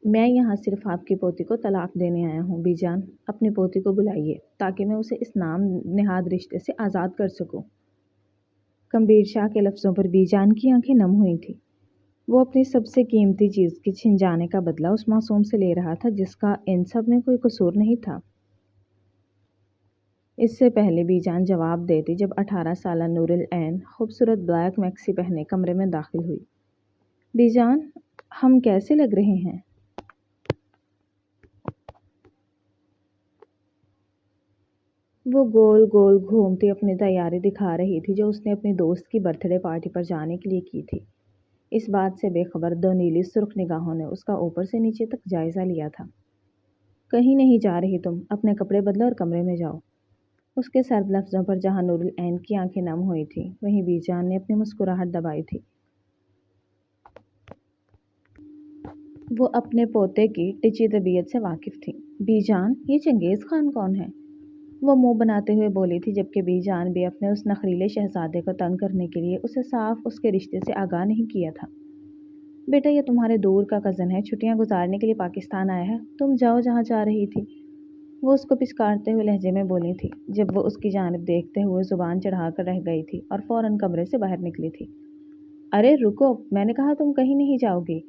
मैं यहाँ सिर्फ आपकी पोती को तलाक देने आया हूँ बीजान। अपनी पोती को बुलाइए ताकि मैं उसे इस नाम नेहाद रिश्ते से आज़ाद कर सकूँ। कम्बीर शाह के लफ्ज़ों पर बीजान की आंखें नम हुई थी। वो अपनी सबसे कीमती चीज़ के छिन जाने का बदला उस मासूम से ले रहा था जिसका इन सब में कोई कसूर नहीं था। इससे पहले बीजान जवाब देती जब 18 साला नूरुल ऐन खूबसूरत ब्लैक मैक्सी पहने कमरे में दाखिल हुई। बीजान, हम कैसे लग रहे हैं? वो गोल गोल घूमती अपनी तैयारी दिखा रही थी जो उसने अपनी दोस्त की बर्थडे पार्टी पर जाने के लिए की थी। इस बात से बेखबर दो नीली सुर्ख निगाहों ने उसका ऊपर से नीचे तक जायजा लिया था। कहीं नहीं जा रही तुम, अपने कपड़े बदलो और कमरे में जाओ। उसके सर्द लफ्ज़ों पर जहाँ नूरुल ऐन की आंखें नम हुई थी वहीं बीजान ने अपनी मुस्कुराहट दबाई थी। वो अपने पोते की टिची तबीयत से वाकिफ थी। बीजान, ये चंगेज़ खान कौन है? वो मुंह बनाते हुए बोली थी जबकि बीजान भी अपने उस नखरीले शहजादे को तंग करने के लिए उसे साफ उसके रिश्ते से आगाह नहीं किया था। बेटा, ये तुम्हारे दूर का कज़न है, छुट्टियां गुजारने के लिए पाकिस्तान आया है। तुम जाओ जहाँ जा रही थी। वो उसको पिचकारते हुए लहजे में बोली थी जब वो उसकी जानिब देखते हुए जुबान चढ़ाकर रह गई थी और फौरन कमरे से बाहर निकली थी। अरे रुको, मैंने कहा तुम कहीं नहीं जाओगी।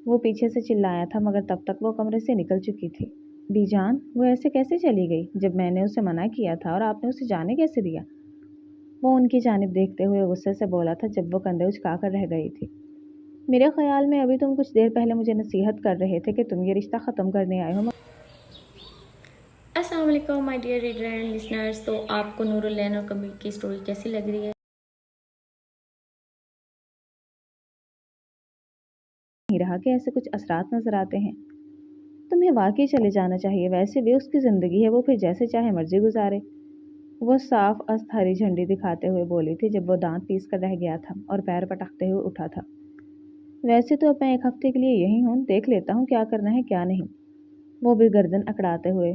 वो पीछे से चिल्लाया था मगर तब तक वो कमरे से निकल चुकी थी। बीजान, वो ऐसे कैसे चली गई जब मैंने उसे मना किया था और आपने उसे जाने कैसे दिया? वो उनकी जानिब देखते हुए गुस्से से बोला था जब वो कंधे उचकाकर रह गई थी। मेरे ख्याल में अभी तुम कुछ देर पहले मुझे नसीहत कर रहे थे कि तुम ये रिश्ता ख़त्म करने आए हो। अस्सलाम वालेकुम my dear reader and listeners. तो आपको नूरुल ऐन और कबीर की स्टोरी कैसी लग रही है? नहीं रहा कि ऐसे कुछ असरात नजर आते हैं। तुम्हें वाकई चले जाना चाहिए, वैसे भी उसकी ज़िंदगी है, वो फिर जैसे चाहे मर्जी गुजारे। वो साफ अस्त हरी झंडी दिखाते हुए बोली थी जब वो दांत पीस कर रह गया था और पैर पटकते हुए उठा था। वैसे तो अब मैं एक हफ्ते के लिए यहीं हूँ, देख लेता हूँ क्या करना है क्या नहीं। वो भी गर्दन अकड़ाते हुए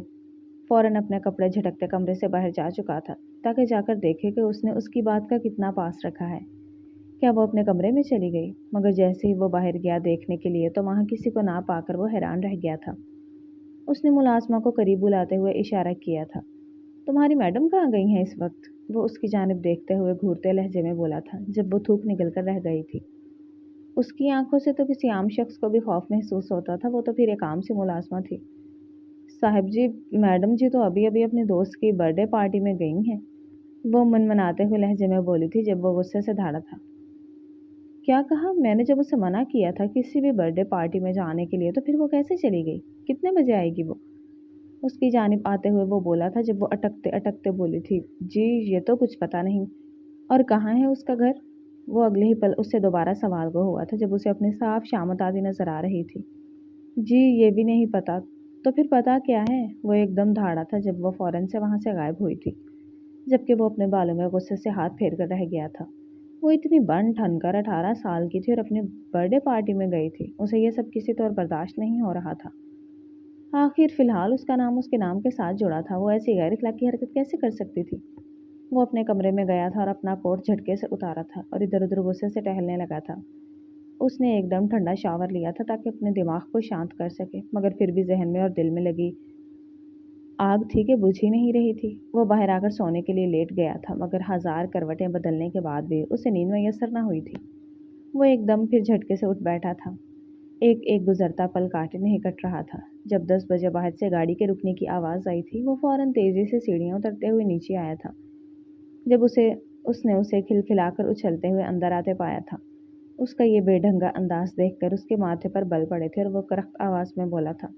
फौरन अपने कपड़े झटकते कमरे से बाहर जा चुका था ताकि जाकर देखे कि उसने उसकी बात का कितना पास रखा है। क्या वो अपने कमरे में चली गई? मगर जैसे ही वो बाहर गया देखने के लिए तो वहाँ किसी को ना पाकर वो हैरान रह गया था। उसने मुलाजमा को करीब बुलाते हुए इशारा किया था। तुम्हारी मैडम कहाँ गई हैं इस वक्त? वो उसकी जानिब देखते हुए घूरते लहजे में बोला था जब वो थूक निकल कर रह गई थी। उसकी आंखों से तो किसी आम शख्स को भी खौफ महसूस होता था, वो तो फिर एक आम सी मुलाजमा थी। साहिब जी, मैडम जी तो अभी अभी अपने दोस्त की बर्थडे पार्टी में गई हैं। वो मनमनाते हुए लहजे में बोली थी जब वो गुस्से से धाड़ा था। क्या कहा? मैंने जब उसे मना किया था किसी भी बर्थडे पार्टी में जाने के लिए तो फिर वो कैसे चली गई? कितने बजे आएगी वो? उसकी जानिब आते हुए वो बोला था जब वो अटकते अटकते बोली थी, जी ये तो कुछ पता नहीं। और कहाँ है उसका घर? वो अगले ही पल उससे दोबारा सवाल को हुआ था जब उसे अपनी साफ शामत आती नजर आ रही थी। जी ये भी नहीं पता। तो फिर पता क्या है? वो एकदम धाड़ा था जब वो फौरन से वहां से गायब हुई थी जबकि वो अपने बालों में गुस्से से हाथ फेर कर रह गया था। वो इतनी बन ठन कर 18 साल की थी और अपनी बर्थडे पार्टी में गई थी। उसे ये सब किसी तौर बर्दाश्त नहीं हो रहा था। आखिर फिलहाल उसका नाम उसके नाम के साथ जुड़ा था, वो ऐसी गैर इखलाकी हरकत कैसे कर सकती थी? वो अपने कमरे में गया था और अपना कोट झटके से उतारा था और इधर उधर गुस्से से टहलने लगा था। उसने एकदम ठंडा शावर लिया था ताकि अपने दिमाग को शांत कर सके, मगर फिर भी जहन में और दिल में लगी आग थी कि बुझ ही नहीं रही थी। वो बाहर आकर सोने के लिए लेट गया था मगर हजार करवटें बदलने के बाद भी उसे नींद मैसर न हुई थी। वो एकदम फिर झटके से उठ बैठा था। एक एक गुजरता पल काटे नहीं कट रहा था। जब 10 बजे बाहर से गाड़ी के रुकने की आवाज़ आई थी वो फौरन तेजी से सीढ़ियां उतरते हुए नीचे आया था। जब उसने उसे खिलखिलाकर उछलते हुए अंदर आते पाया था। उसका ये बेढंगा अंदाज देखकर उसके माथे पर बल पड़े थे और वो करख्त आवाज में बोला था,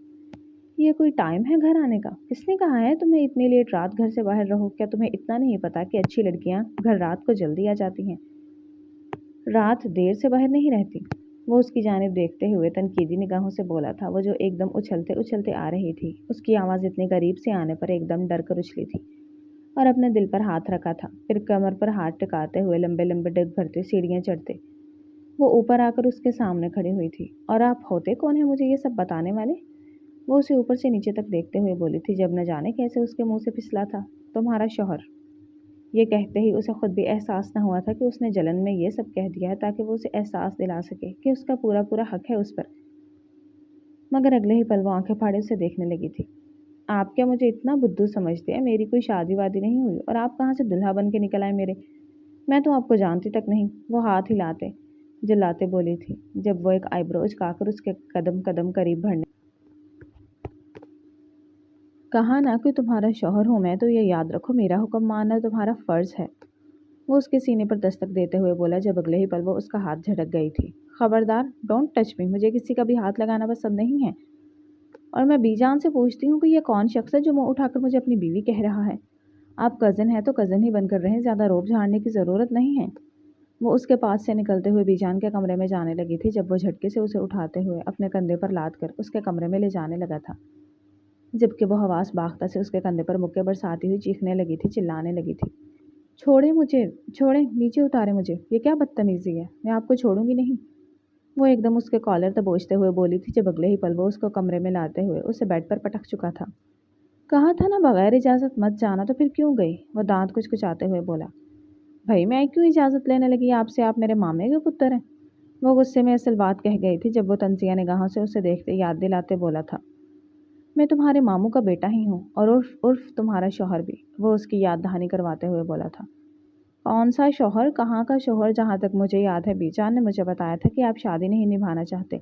ये कोई टाइम है घर आने का? किसने कहा है तुम्हें इतनी लेट रात घर से बाहर रहो? क्या तुम्हें इतना नहीं पता कि अच्छी लड़कियां घर रात को जल्दी आ जाती हैं, रात देर से बाहर नहीं रहती? वो उसकी जानिब देखते हुए तनकीदी निगाहों से बोला था, वो जो एकदम उछलते उछलते आ रही थी। उसकी आवाज़ इतनी करीब से आने पर एकदम डर कर उछली थी और अपने दिल पर हाथ रखा था। फिर कमर पर हाथ टिकाते हुए लंबे लंबे डग भरते सीढ़ियां चढ़ते वो ऊपर आकर उसके सामने खड़ी हुई थी। और आप होते कौन है मुझे ये सब बताने वाले? वो उसे ऊपर से नीचे तक देखते हुए बोली थी जब न जाने कैसे उसके मुंह से फिसला था, तुम्हारा शौहर। ये कहते ही उसे खुद भी एहसास न हुआ था कि उसने जलन में ये सब कह दिया है ताकि वो उसे एहसास दिला सके कि उसका पूरा पूरा हक है उस पर। मगर अगले ही पल वो आंखें फाड़े उसे देखने लगी थी। आप क्या मुझे इतना बुद्धू समझते हैं? मेरी कोई शादी वादी नहीं हुई और आप कहाँ से दुल्हा बन के निकल आए मेरे? मैं तो आपको जानती तक नहीं। वो हाथ हिलाते जलाते बोली थी जब वो एक आईब्रो उचकाकर उसके कदम कदम करीब बढ़ने। कहा ना कि तुम्हारा शौहर हूं मैं, तो ये याद रखो मेरा हुक्म मानना तुम्हारा फर्ज है। वो उसके सीने पर दस्तक देते हुए बोला जब अगले ही पल वो उसका हाथ झटक गई थी। खबरदार, डोंट टच मी। मुझे किसी का भी हाथ लगाना पसंद नहीं है। और मैं बीजान से पूछती हूँ कि ये कौन शख्स है जो मुंह उठाकर मुझे अपनी बीवी कह रहा है? आप कज़न है तो कज़न ही बनकर रहें, ज़्यादा रोब झाड़ने की ज़रूरत नहीं है। वो उसके पास से निकलते हुए बीजान के कमरे में जाने लगी थी जब वो झटके से उसे उठाते हुए अपने कंधे पर लाद कर उसके कमरे में ले जाने लगा था, जबकि वो हवास बाख्ता से उसके कंधे पर मुक्के बरसाती हुई चीखने लगी थी, चिल्लाने लगी थी। छोड़े मुझे, छोड़े, नीचे उतारे मुझे। ये क्या बदतमीजी है? मैं आपको छोड़ूंगी नहीं। वो एकदम उसके कॉलर दबोचते हुए बोली थी जब अगले ही पल वो उसको कमरे में लाते हुए उसे बेड पर पटक चुका था। कहा था ना बगैर इजाज़त मत जाना, तो फिर क्यों गई? वो दांत कुचकुचाते हुए बोला। भाई मैं क्यों इजाज़त लेने लगी आपसे? आप मेरे मामे के पुत्र हैं। वो गुस्से में असल बात कह गई थी जब वो तंजिया निगाहों से उसे देखते याद दिलाते बोला था, मैं तुम्हारे मामू का बेटा ही हूँ और उर्फ उर्फ तुम्हारा शौहर भी। वो उसकी याद दहानी करवाते हुए बोला था। कौन सा शौहर? कहाँ का शौहर? जहाँ तक मुझे याद है बीजान ने मुझे बताया था कि आप शादी नहीं निभाना चाहते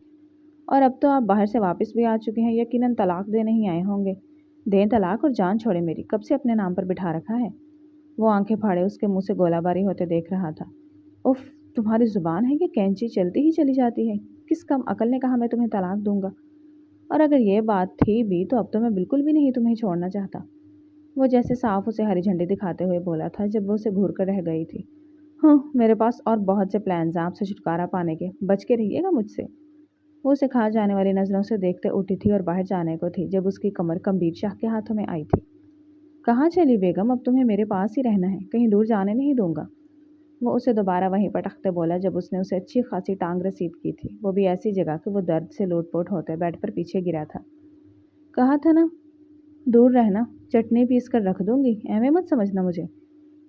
और अब तो आप बाहर से वापस भी आ चुके हैं। यकीनन तलाक देने ही आए होंगे। दें तलाक और जान छोड़े मेरी। कब से अपने नाम पर बिठा रखा है? वो आंखें फाड़े उसके मुंह से गोलाबारी होते देख रहा था। उफ, तुम्हारी जुबान है कि कैंची चलती ही चली जाती है। किस कम अकल ने कहा मैं तुम्हें तलाक दूंगा? और अगर ये बात थी भी तो अब तो मैं बिल्कुल भी नहीं तुम्हें छोड़ना चाहता। वो जैसे साफ उसे हरी झंडी दिखाते हुए बोला था जब वो उसे घूर कर रह गई थी। हाँ, मेरे पास और बहुत से प्लान्स हैं आपसे छुटकारा पाने के। बच के रहिएगा मुझसे। वो उसे खा जाने वाली नजरों से देखते उठी थी और बाहर जाने को थी जब उसकी कमर कमबीर शाह के हाथों में आई थी। कहाँ चली बेगम? अब तुम्हें मेरे पास ही रहना है, कहीं दूर जाने नहीं दूंगा। वो उसे दोबारा वहीं पटकते बोला जब उसने उसे अच्छी खासी टांग रसीद की थी, वो भी ऐसी जगह कि वो दर्द से लोटपोट होते बेड पर पीछे गिरा था। कहा था ना दूर रहना, चटनी पीस कर रख दूंगी, ऐਵੇਂ मत समझना मुझे।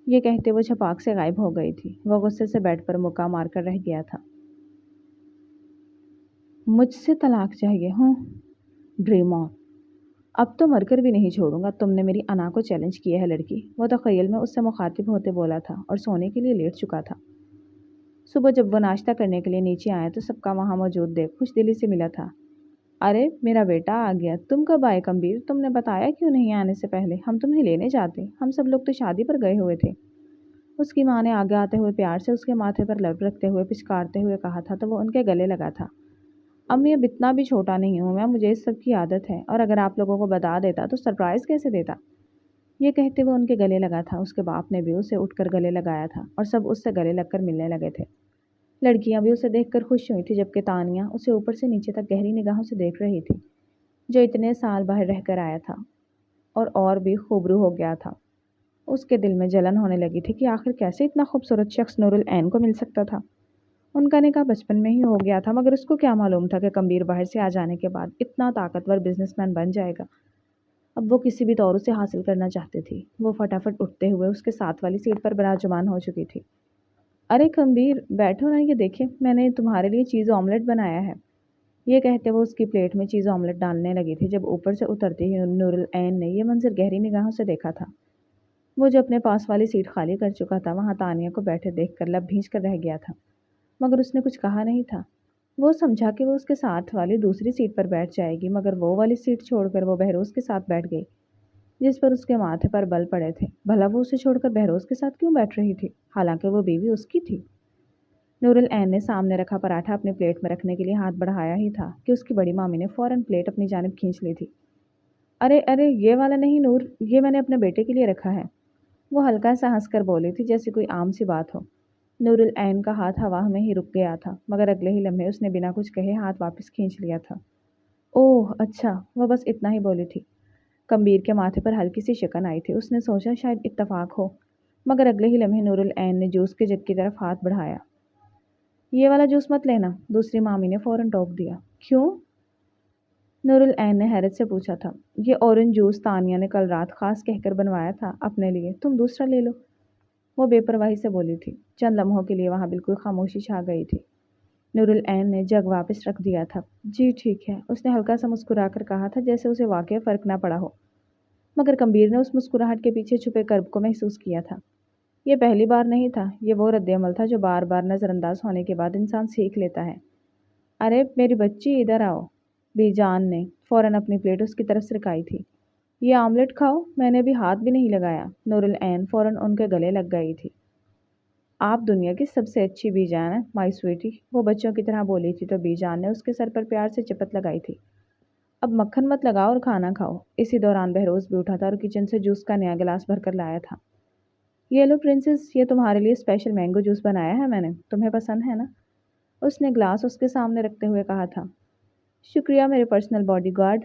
ये कहते वो छपाक से गायब हो गई थी। वो गुस्से से बेड पर मुक्का मारकर रह गया था। मुझसे तलाक चाहिए? हूँ, ड्रीम ऑन। अब तो मरकर भी नहीं छोड़ूंगा। तुमने मेरी अना को चैलेंज किया है लड़की। वो तख़य्युल में उससे मुखातिब होते बोला था और सोने के लिए लेट चुका था। सुबह जब वो नाश्ता करने के लिए नीचे आया तो सबका वहाँ मौजूद देख खुश दिली से मिला था। अरे मेरा बेटा आ गया। तुम कब आए कमबीर? तुमने बताया क्यों नहीं आने से पहले? हम तुम्हें लेने जाते। हम सब लोग तो शादी पर गए हुए थे। उसकी माँ ने आगे आते हुए प्यार से उसके माथे पर लब रखते हुए पिचकारते हुए कहा था तो वो उनके गले लगा था। अम्मी अब इतना भी छोटा नहीं हूँ मैं, मुझे इस सब की आदत है। और अगर आप लोगों को बता देता तो सरप्राइज़ कैसे देता? ये कहते हुए उनके गले लगा था। उसके बाप ने भी उसे उठकर गले लगाया था और सब उससे गले लगकर मिलने लगे थे। लड़कियां भी उसे देखकर खुश हुई थी जबकि तानिया उसे ऊपर से नीचे तक गहरी निगाहों से देख रही थी, जो इतने साल बाहर रहकर आया था और भी खूबरू हो गया था। उसके दिल में जलन होने लगी थी कि आखिर कैसे इतना खूबसूरत शख्स नूरुल ऐन को मिल सकता था। उनका निकाह बचपन में ही हो गया था, मगर उसको क्या मालूम था कि कमबीर बाहर से आ जाने के बाद इतना ताकतवर बिजनेसमैन बन जाएगा। अब वो किसी भी तौर उसे हासिल करना चाहती थी। वो फटाफट उठते हुए उसके साथ वाली सीट पर विराजमान हो चुकी थी। अरे कमबीर बैठो ना, ये देखिए मैंने तुम्हारे लिए चीज़ ऑमलेट बनाया है। ये कहते वो उसकी प्लेट में चीज़ ऑमलेट डालने लगी थी जब ऊपर से उतरती ही नूरुल ऐन ने यह मंजर गहरी निगाहों से देखा था। वो जो अपने पास वाली सीट खाली कर चुका था वहाँ तानिया को बैठे देखकर लब भींच कर रह गया था, मगर उसने कुछ कहा नहीं था। वो समझा कि वो उसके साथ वाली दूसरी सीट पर बैठ जाएगी, मगर वो वाली सीट छोड़कर वो बहरोज़ के साथ बैठ गई जिस पर उसके माथे पर बल पड़े थे। भला वो उसे छोड़कर बहरोज़ के साथ क्यों बैठ रही थी, हालांकि वो बीवी उसकी थी। नूरुल ऐन ने सामने रखा पराठा अपनी प्लेट में रखने के लिए हाथ बढ़ाया ही था कि उसकी बड़ी मामी ने फौरन प्लेट अपनी जानिब खींच ली थी। अरे अरे, ये वाला नहीं नूर, ये मैंने अपने बेटे के लिए रखा है। वो हल्का सा हंसकर बोली थी जैसे कोई आम सी बात हो। नूरुल ऐन का हाथ हवा में ही रुक गया था, मगर अगले ही लम्हे उसने बिना कुछ कहे हाथ वापस खींच लिया था। ओह अच्छा, वह बस इतना ही बोली थी। कमबीर के माथे पर हल्की सी शिकन आई थी। उसने सोचा शायद इत्तफाक हो, मगर अगले ही लम्हे नूरुल ऐन ने जूस के जग की तरफ हाथ बढ़ाया। ये वाला जूस मत लेना, दूसरी मामी ने फौरन टोक दिया। क्यों? नूरुल ऐन ने हैरत से पूछा था। ये ऑरेंज जूस तानिया ने कल रात खास कहकर बनवाया था अपने लिए, तुम दूसरा ले लो। वो बेपरवाही से बोली थी। चंद लम्हों के लिए वहाँ बिल्कुल खामोशी छा गई थी। نور العین نے جگ واپس رکھ دیا تھا۔ جی ٹھیک ہے، اس نے ہلکا سا مسکرا کر کہا تھا جیسے اسے واقعی فرق نہ پڑا ہو، مگر کمبیر نے اس مسکراہٹ کے پیچھے چھپے کرب کو محسوس کیا تھا۔ یہ پہلی بار نہیں تھا، یہ وہ رد عمل تھا جو بار بار نظر انداز ہونے کے بعد انسان سیکھ لیتا ہے۔ ارے میری بچی ادھر آؤ، بی جان نے فوراً اپنی پلیٹ اس کی طرف سرکائی تھی۔ یہ آملیٹ کھاؤ، میں نے ابھی ہاتھ بھی نہیں لگایا۔ نور العین فوراً ان کے گلے لگ گئی تھی۔ آپ دنیا کی سب سے اچھی بی جان ہیں مائی سویٹی، وہ بچوں کی طرح بولی تھی تو بی جان نے اس کے سر پر پیار سے چپت لگائی تھی۔ اب مکھن مت لگاؤ اور کھانا کھاؤ۔ اسی دوران بہروز بھی اٹھا تھا اور کچن سے جوس کا نیا گلاس بھر کر لایا تھا۔ یہ لو پرنسس، یہ تمہارے لیے اسپیشل مینگو جوس بنایا ہے میں نے، تمہیں پسند ہے نا؟ اس نے گلاس اس کے سامنے رکھتے ہوئے کہا تھا۔ شکریہ میرے پرسنل باڈی گارڈ،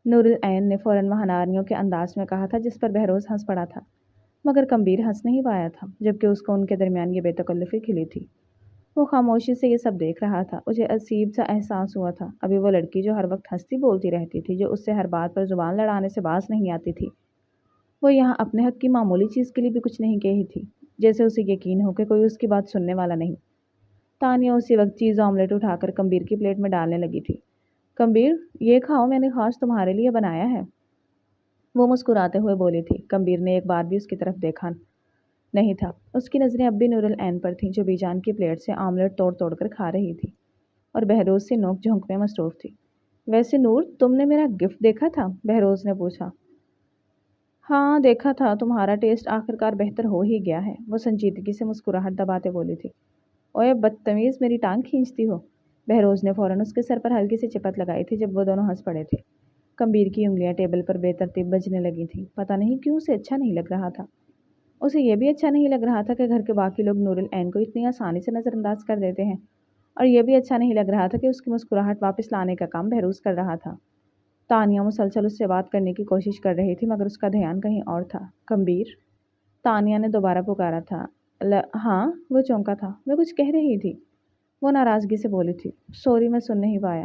نور العین نے فوراً مہناریوں کے انداز میں کہا تھا جس پر بہروز ہنس پڑا تھا، مگر کمبیر ہنس نہیں پایا تھا، جبکہ اس کو ان کے درمیان یہ بے تکلفی کھلی تھی۔ وہ خاموشی سے یہ سب دیکھ رہا تھا۔ اسے عجیب سا احساس ہوا تھا، ابھی وہ لڑکی جو ہر وقت ہنستی بولتی رہتی تھی، جو اس سے ہر بات پر زبان لڑانے سے باز نہیں آتی تھی، وہ یہاں اپنے حق کی معمولی چیز کے لیے بھی کچھ نہیں کہی تھی، جیسے اسے یقین ہو کہ کوئی اس کی بات سننے والا نہیں۔ تانیہ اسی وقت چیز آملیٹ اٹھا کر کمبیر کی پلیٹ میں ڈالنے لگی تھی۔ کمبیر، یہ کھاؤ، میں نے خاص تمہارے لیے بنایا ہے، وہ مسکراتے ہوئے بولی تھی۔ کمبیر نے ایک بار بھی اس کی طرف دیکھا نہیں تھا، اس کی نظریں اب بھی نور العین پر تھیں جو بی جان کی پلیٹ سے آملیٹ توڑ توڑ کر کھا رہی تھی اور بہروز سے نوک جھونک میں مصروف تھی۔ ویسے نور، تم نے میرا گفٹ دیکھا تھا؟ بہروز نے پوچھا۔ ہاں دیکھا تھا، تمہارا ٹیسٹ آخرکار بہتر ہو ہی گیا ہے، وہ سنجیدگی سے مسکراہٹ دباتے بولی تھی۔ اوئے بدتمیز، میری ٹانگ کھینچتی ہو؟ بہروز نے فوراً اس کے سر پر ہلکی سی چپت لگائی تھی جب وہ دونوں ہنس پڑے تھے۔ کمبیر کی انگلیاں ٹیبل پر بے ترتیب بجنے لگی تھیں، پتہ نہیں کیوں اسے اچھا نہیں لگ رہا تھا۔ اسے یہ بھی اچھا نہیں لگ رہا تھا کہ گھر کے باقی لوگ نور العین کو اتنی آسانی سے نظر انداز کر دیتے ہیں، اور یہ بھی اچھا نہیں لگ رہا تھا کہ اس کی مسکراہٹ واپس لانے کا کام بہروز کر رہا تھا۔ تانیہ مسلسل اس سے بات کرنے کی کوشش کر رہی تھی مگر اس کا دھیان کہیں اور تھا۔ کمبیر، تانیہ نے دوبارہ پکارا تھا۔ ہاں، وہ چونکا تھا، میں کچھ کہہ رہی تھی، وہ ناراضگی سے بولی تھی۔ سوری، میں سن نہیں پایا،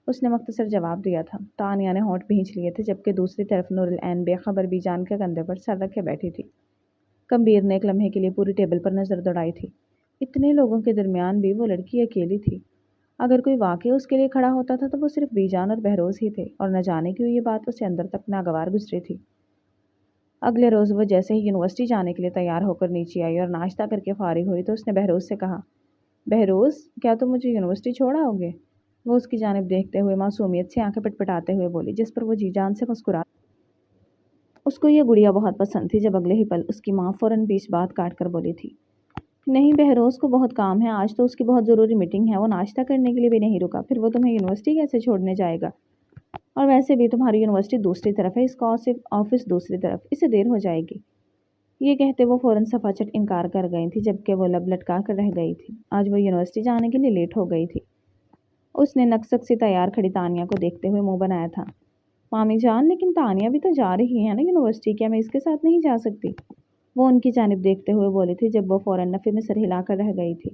اس نے مختصر جواب دیا تھا۔ تانیہ نے ہونٹ بھینچ لیے تھے جبکہ دوسری طرف نور العین بے خبر بی جان کے کندھے پر سر رکھے بیٹھی تھی۔ کمبیر نے ایک لمحے کے لیے پوری ٹیبل پر نظر دوڑائی تھی۔ اتنے لوگوں کے درمیان بھی وہ لڑکی اکیلی تھی۔ اگر کوئی واقعی اس کے لیے کھڑا ہوتا تھا تو وہ صرف بی جان اور بہروز ہی تھے، اور نہ جانے کیوں یہ بات اسے اندر تک ناگوار گزری تھی۔ اگلے روز وہ جیسے ہی یونیورسٹی جانے کے لیے تیار ہو کر نیچے آئی اور ناشتہ کر کے فارغ ہوئی تو اس نے بہروز سے کہا، بہروز، کیا تم مجھے یونیورسٹی چھوڑ آؤ گے؟ وہ اس کی جانب دیکھتے ہوئے معصومیت سے آنکھیں پٹپٹاتے ہوئے بولی، جس پر وہ جی جان سے مسکرا۔ اس کو یہ گڑیا بہت پسند تھی۔ جب اگلے ہی پل اس کی ماں فوراً بیچ بات کاٹ کر بولی تھی، نہیں، بہروز کو بہت کام ہے، آج تو اس کی بہت ضروری میٹنگ ہے، وہ ناشتہ کرنے کے لیے بھی نہیں رکا، پھر وہ تمہیں یونیورسٹی کیسے چھوڑنے جائے گا؟ اور ویسے بھی تمہاری یونیورسٹی دوسری طرف ہے، اس کا آفس دوسری طرف، اسے دیر ہو جائے گی۔ یہ کہتے وہ فوراً صفا چٹ انکار کر گئی تھی جبکہ وہ لب لٹکا کر رہ گئی تھی۔ آج وہ یونیورسٹی جانے کے لیے لیٹ ہو گئی تھی۔ اس نے نکسک سے تیار کھڑی تانیہ کو دیکھتے ہوئے منہ بنایا تھا۔ مامی جان، لیکن تانیہ بھی تو جا رہی ہے نا یونیورسٹی، کیا میں اس کے ساتھ نہیں جا سکتی؟ وہ ان کی جانب دیکھتے ہوئے بولی تھی جب وہ فوراً نفی میں سر ہلا کر رہ گئی تھی۔